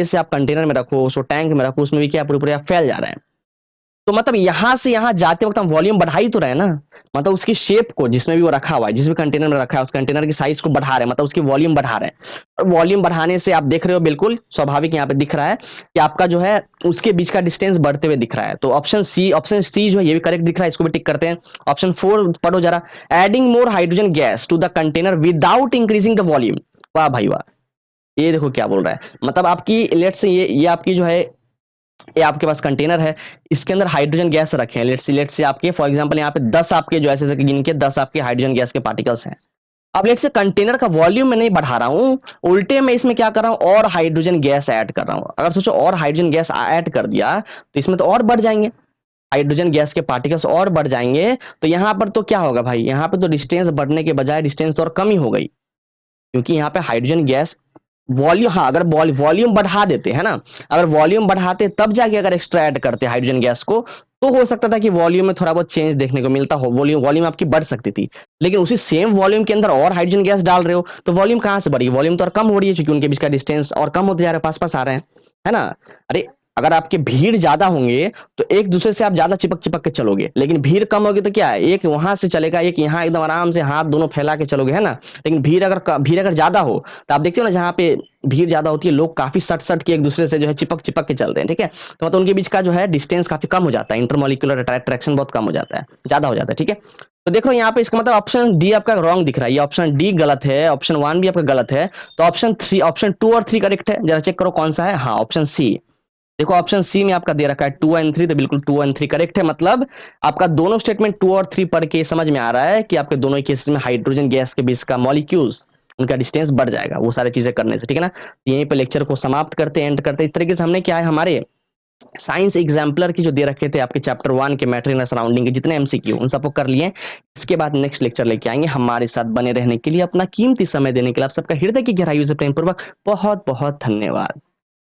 से आप कंटेनर में रखो, उसको टैंक में रखो, उसमें भी क्या पूरे पूरे फैल जा रहा है। तो मतलब यहां से यहां जाते वक्त हम वॉल्यूम बढ़ा ही तो रहे ना, मतलब उसकी शेप को जिसमें भी वो रखा हुआ है, जिस भी कंटेनर में रखा है उस कंटेनर की साइज को बढ़ा रहे हैं, मतलब उसकी वॉल्यूम बढ़ा रहे हैं। और वॉल्यूम बढ़ाने से आप देख रहे हो बिल्कुल स्वाभाविक यहाँ पे दिख रहा है कि आपका जो है उसके बीच का डिस्टेंस बढ़ते हुए दिख रहा है। तो ऑप्शन सी जो है ये भी करेक्ट दिख रहा है, इसको भी टिक करते हैं। ऑप्शन 4 पढ़ो जरा, adding more hydrogen gas to the container without increasing the volume. वाह भाई वाह, ये देखो क्या बोल रहा है। मतलब आपकी लेट से ये आपकी जो है ये आपके पास कंटेनर है, इसके अंदर हाइड्रोजन गैस रखे हैं। लेट से आपके फॉर एग्जांपल यहाँ पे 10 आपके जो ऐसे गिन के 10 आपके हाइड्रोजन गैस के पार्टिकल्स हैं। अब लेट से कंटेनर का वॉल्यूम में नहीं बढ़ा रहा हूं, उल्टे में इसमें क्या कर रहा हूं, और हाइड्रोजन गैस ऐड कर रहा हूं। अगर सोचो और हाइड्रोजन गैस ऐड कर दिया तो इसमें तो और बढ़ जाएंगे, हाइड्रोजन गैस के पार्टिकल्स और बढ़ जाएंगे। तो यहां पर तो क्या होगा भाई, यहां पे तो डिस्टेंस बढ़ने के बजाय डिस्टेंस तो और कम ही हो गई, क्योंकि यहाँ पे हाइड्रोजन गैस वॉल्यूम, हाँ अगर वॉल्यूम बढ़ा देते है ना, अगर वॉल्यूम बढ़ाते तब जाके अगर एक्स्ट्रा ऐड करते हाइड्रोजन गैस को, तो हो सकता था कि वॉल्यूम में थोड़ा बहुत चेंज देखने को मिलता हो, वॉल्यूम आपकी बढ़ सकती थी। लेकिन उसी सेम वॉल्यूम के अंदर और हाइड्रोजन गैस डाल रहे हो तो वॉल्यूम कहां से बढ़ी, वॉल्यूम तो और कम हो रही है, क्योंकि उनके बीच का डिस्टेंस और कम होते जा रहा है, पास पास आ रहे हैं, है ना। अरे अगर आपके भीड़ ज्यादा होंगे तो एक दूसरे से आप ज्यादा चिपक चिपक के चलोगे, लेकिन भीड़ कम होगी तो क्या है, एक वहां से चलेगा एक यहाँ, एकदम आराम से हाथ दोनों फैला के चलोगे, है ना। लेकिन भीड़ अगर ज्यादा हो तो आप देखते हो ना, जहाँ पे भीड़ ज्यादा होती है लोग काफी सट सट के एक दूसरे से जो है चिपक चिपक के चलते हैं, ठीक है। तो मतलब उनके बीच का जो है डिस्टेंस काफी कम हो जाता है, इंटरमोलिकुलर अट्रैक्शन बहुत कम हो जाता है, ज्यादा हो जाता है, ठीक है। तो देखो यहाँ पे इसका मतलब ऑप्शन डी आपका रॉन्ग दिख रहा है, ये ऑप्शन डी गलत है, ऑप्शन 1 भी आपका गलत है। तो ऑप्शन 2 और 3 करेक्ट है, जरा चेक करो कौन सा है। हाँ, ऑप्शन सी। देखो ऑप्शन सी में आपका दे रखा है 2 एंड 3, तो बिल्कुल 2 एंड 3 करेक्ट है। मतलब आपका दोनों स्टेटमेंट 2 और 3 पढ़ के समझ में आ रहा है कि आपके दोनों केसेस में हाइड्रोजन गैस के बीच का मॉलिक्यूल्स उनका डिस्टेंस बढ़ जाएगा वो सारी चीजें करने से, ठीक है ना। यहीं पे लेक्चर को समाप्त करते एंड करते। इस तरीके से हमने क्या है हमारे साइंस एग्जाम्पलर की जो दे रखे थे आपके चैप्टर 1 के मैटर इन सराउंडिंग के जितने एमसीक्यू उन सबको कर लिए। इसके बाद नेक्स्ट लेक्चर लेके आएंगे। हमारे साथ बने रहने के लिए, अपना कीमती समय देने के लिए आप सबका हृदय की गहराइयों से प्रेम पूर्वक बहुत बहुत धन्यवाद।